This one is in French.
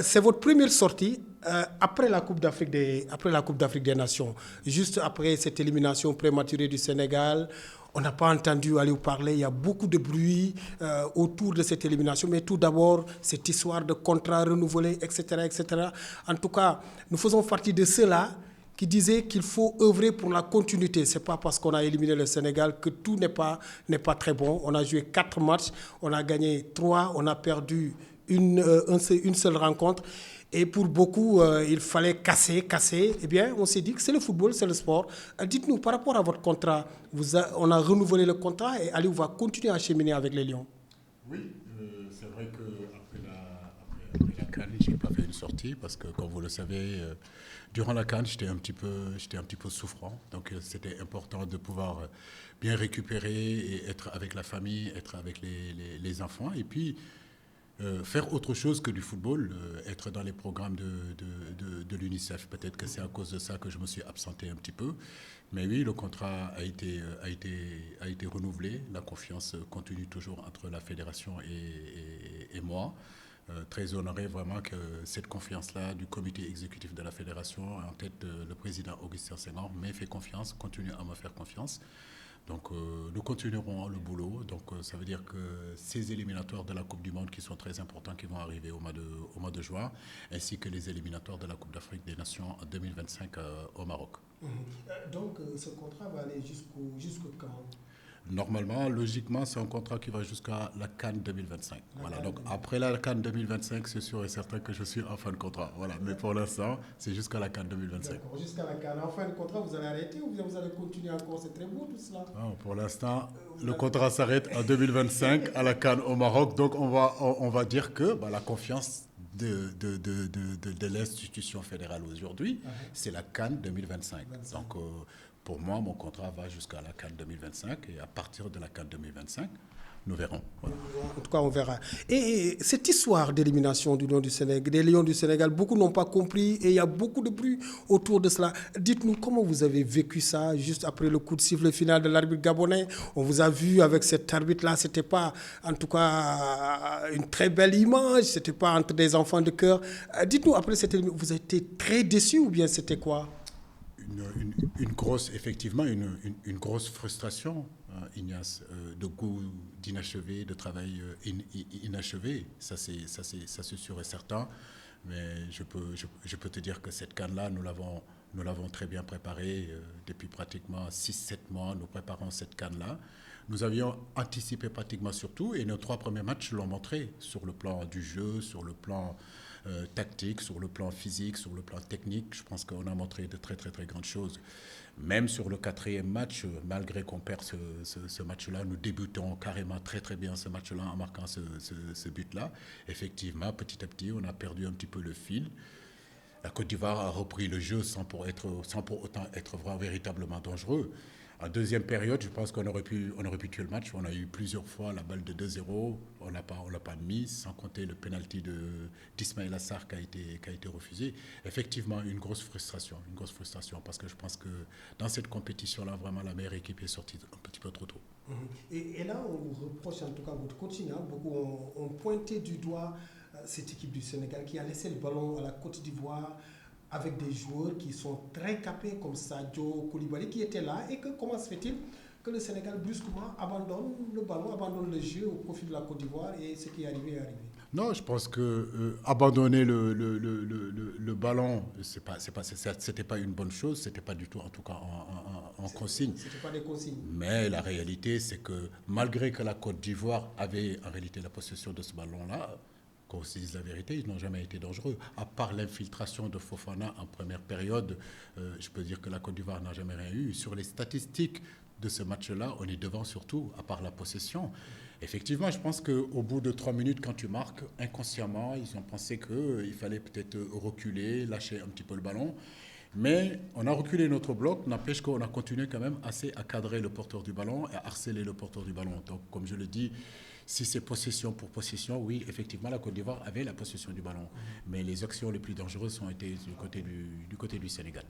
c'est votre première sortie après la Coupe d'Afrique des Nations. Juste après cette élimination prématurée du Sénégal, on n'a pas entendu aller vous parler. Il y a beaucoup de bruit autour de cette élimination. Mais tout d'abord, cette histoire de contrat renouvelé, etc., etc. En tout cas, nous faisons partie de ceux-là qui disaient qu'il faut œuvrer pour la continuité. Ce n'est pas parce qu'on a éliminé le Sénégal que tout n'est pas très bon. On a joué 4 matchs, on a gagné 3, on a perdu une seule rencontre. Et pour beaucoup, il fallait casser. Eh bien, on s'est dit que c'est le football, c'est le sport. Dites-nous, par rapport à votre contrat, on a renouvelé le contrat et Aliou va continuer à cheminer avec les Lions. Oui, c'est vrai qu'après la CAN, je n'ai pas fait une sortie parce que, comme vous le savez, durant la CAN, j'étais un petit peu souffrant. Donc, c'était important de pouvoir bien récupérer et être avec la famille, être avec les enfants. Et puis, faire autre chose que du football, être dans les programmes de l'UNICEF. Peut-être que c'est à cause de ça que je me suis absenté un petit peu. Mais oui, le contrat a été renouvelé. La confiance continue toujours entre la fédération et moi. Très honoré vraiment que cette confiance-là du comité exécutif de la fédération, en tête le président Augustin Senghor, m'ait fait confiance, continue à me faire confiance. Donc nous continuerons le boulot. Donc ça veut dire que ces éliminatoires de la Coupe du Monde qui sont très importants, qui vont arriver au mois de juin, ainsi que les éliminatoires de la Coupe d'Afrique des Nations en 2025 au Maroc. Donc ce contrat va aller jusqu'au quand? Normalement, logiquement, c'est un contrat qui va jusqu'à la CAN 2025. Voilà. Donc après la CAN 2025, c'est sûr et certain que je suis en fin de contrat. Voilà. Mais pour l'instant, c'est jusqu'à la CAN 2025. D'accord, jusqu'à la CAN. En fin de contrat, vous allez arrêter ou vous allez continuer encore? C'est très beau tout cela. Non, pour l'instant, le contrat s'arrête en 2025 à la CAN au Maroc. Donc on va dire que la confiance de l'institution fédérale aujourd'hui, c'est la CAN 2025. Donc pour moi, mon contrat va jusqu'à la CAN 2025 et à partir de la CAN 2025, nous verrons. Voilà. En tout cas, on verra. Et cette histoire d'élimination des Lions du Sénégal, beaucoup n'ont pas compris et il y a beaucoup de bruit autour de cela. Dites-nous comment vous avez vécu ça juste après le coup de sifflet final de l'arbitre gabonais. On vous a vu avec cet arbitre-là, c'était pas en tout cas une très belle image, c'était pas entre des enfants de cœur. Dites-nous après cette élimination, vous avez été très déçus ou bien c'était quoi? Effectivement, une grosse frustration, Ignace, de goût d'inachevé, de travail inachevé. Ça, c'est sûr et certain. Mais je peux te dire que cette CAN-là, nous l'avons très bien préparée depuis pratiquement 6-7 mois. Nous préparons cette CAN-là. Nous avions anticipé pratiquement sur tout et nos 3 premiers matchs l'ont montré sur le plan du jeu, sur le plan tactique, sur le plan physique, sur le plan technique. Je pense qu'on a montré de très très très grandes choses. Même sur le 4e match, malgré qu'on perd ce match-là, nous débutons carrément très très bien ce match-là en marquant ce but-là. Effectivement, petit à petit, on a perdu un petit peu le fil. La Côte d'Ivoire a repris le jeu sans pour autant être véritablement dangereux. En deuxième période, je pense qu'on aurait pu tuer le match. On a eu plusieurs fois la balle de 2-0. On l'a pas mise, sans compter le penalty d'Ismaïla Sarr qui a été refusé. Effectivement, une grosse frustration parce que je pense que dans cette compétition-là, vraiment, la meilleure équipe est sortie un petit peu trop tôt. Et là, on vous reproche en tout cas votre coaching. Beaucoup ont pointé du doigt cette équipe du Sénégal qui a laissé le ballon à la Côte d'Ivoire avec des joueurs qui sont très capés comme Sadio Koulibaly qui étaient là et que comment se fait-il que le Sénégal brusquement abandonne le ballon, abandonne le jeu au profit de la Côte d'Ivoire et ce qui est arrivé est arrivé? Non, je pense que abandonner le ballon, c'était pas une bonne chose, c'était pas du tout en tout cas en consigne. C'était pas des consignes. Mais la réalité, c'est que malgré que la Côte d'Ivoire avait en réalité la possession de ce ballon-là, qu'on se dise la vérité, ils n'ont jamais été dangereux. À part l'infiltration de Fofana en première période, je peux dire que la Côte d'Ivoire n'a jamais rien eu. Sur les statistiques de ce match-là, on est devant surtout, à part la possession. Effectivement, je pense qu'au bout de 3 minutes, quand tu marques, inconsciemment, ils ont pensé qu'il fallait peut-être reculer, lâcher un petit peu le ballon. Mais on a reculé notre bloc, n'empêche qu'on a continué quand même assez à cadrer le porteur du ballon et à harceler le porteur du ballon. Donc, comme je le dis, si c'est possession pour possession, oui, effectivement, la Côte d'Ivoire avait la possession du ballon. Mais les actions les plus dangereuses ont été du côté du Sénégal.